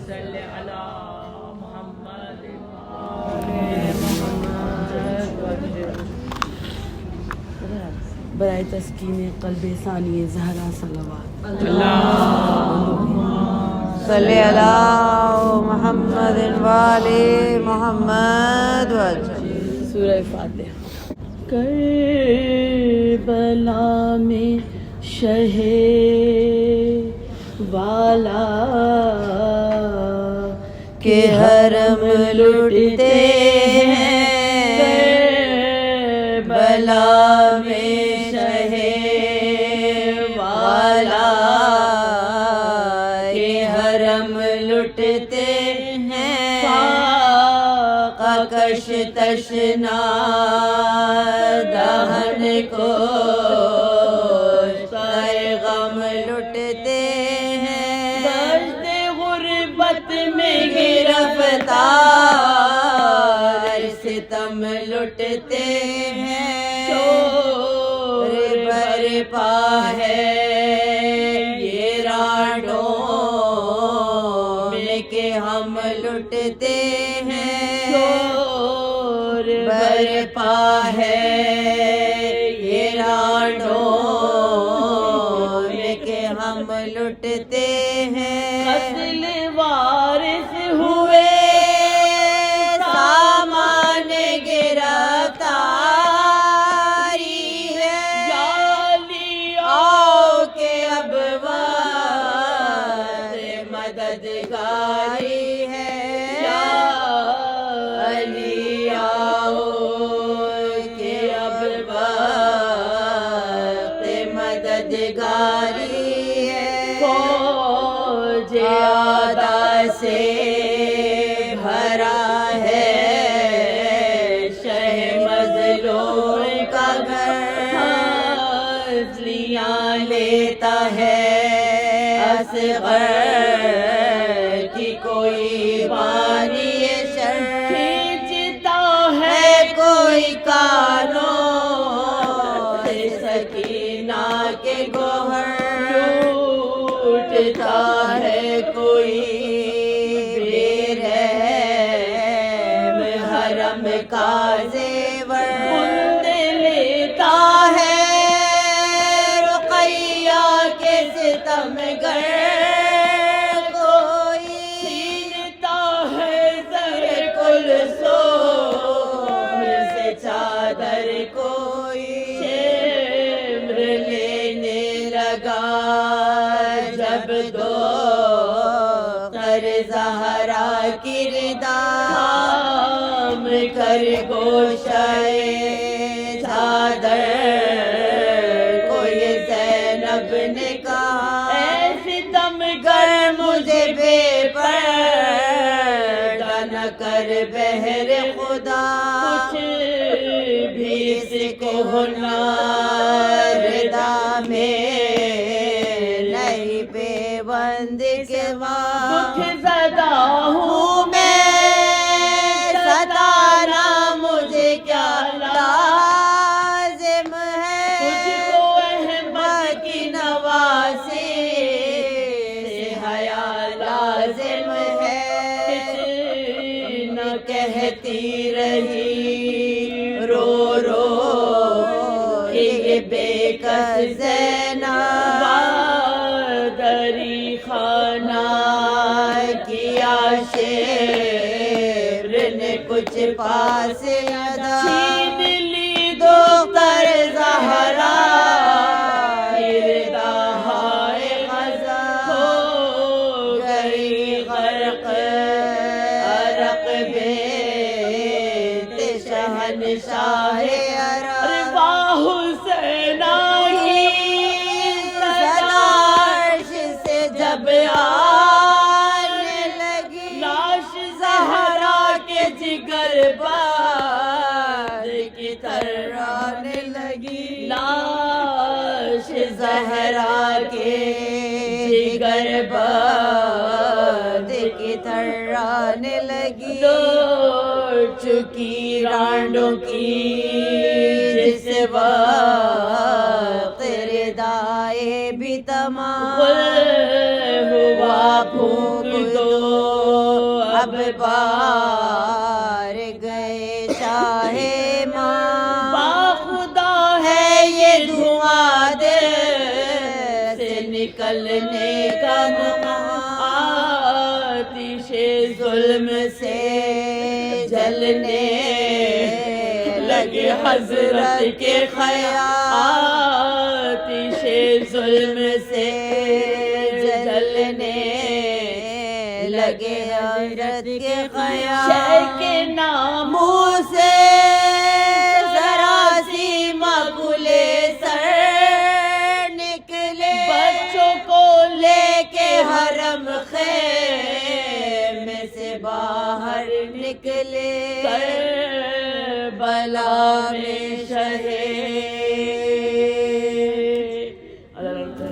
صلی علی محمد برائے تسکین قلب ثانی زہرا صلوات صلی علی محمد وآل محمد وسلم. سورہ فاتحہ. کربلا میں شہ والا کہ حرم لٹتے ہیں کربلا میں شہ والا کہ حرم لٹتے ہیں کش تشنا دہن کو غم لٹتے ہیں درد غربت میں گرفتار ستم لٹتے ہیں شور برپا ہے یہ رانڈوں میں کہ ہم لٹتے ہیں شور برپا ہے یہ رانڈوں میں کہ ہم لٹتے ہیں قتل وارث ہوئے سامان گرفتاری ہے جالی آؤ کہ اب وقت مددگاری ہے علی آؤ کہ اب وقت مددگاری ہے فوج آدا سے بھرا ہے شہ مظلوم کا گھر ہنسلیاں لیتا ہے اصغر کی کوئی بانی شر کھینچتا ہے کوئی کانوں سے سکینہ کے گوہر لوٹتا ہے کوئی بے رحم حرم کا زیور بند لیتا ہے رقیہ کے ستم گر کوئی چھینتا ہے زر کلثوم سے چادر کوئی شمر لینے لگا جب دو زہرا کی ردا تھام کر گوشے چادر کو یہ زینب نے کہا اے ستم گر مجھے بے پردہ نہ کر بہر خدا کچھ بھی اس کو ردا میں نہیں بے بند کے دکھ زدہ ہوں میں ستانا مجھے کیا لازم تجھ ہے کو احمد کی نواسی سے حیا لازم ہے نہ کہتی رہی رو رو کہ یہ بے کس زینب دری خانہ کیا شیر نے کچھ پاس ادا چھین لی دختر زہرا ہائے غزہ ہو گئی غرق عرق بیت شہنشاہ عرب حسینہ سدارش سے جب آنے لگی لاش زہرا کے جگر بار کی ترانے لگی لاش زہرا کے جگر بار کی ترانے لگی لوٹ چکی رانڈوں کی جس وقت ردائے بھی تمام اب بار گئے شاہ ماں باخدا ہے یہ دھواں دل سے نکلنے کا آتش ظلم سے جلنے لگے حضرت کے خیال آتش ظلم سے جلنے لگے حضرت کے خیال شے کے نام منہ سے ذرا سی مقبولے سر نکلے بچوں کو لے کے حرم خیمے سے باہر نکلے کربلا میں شہید اللہ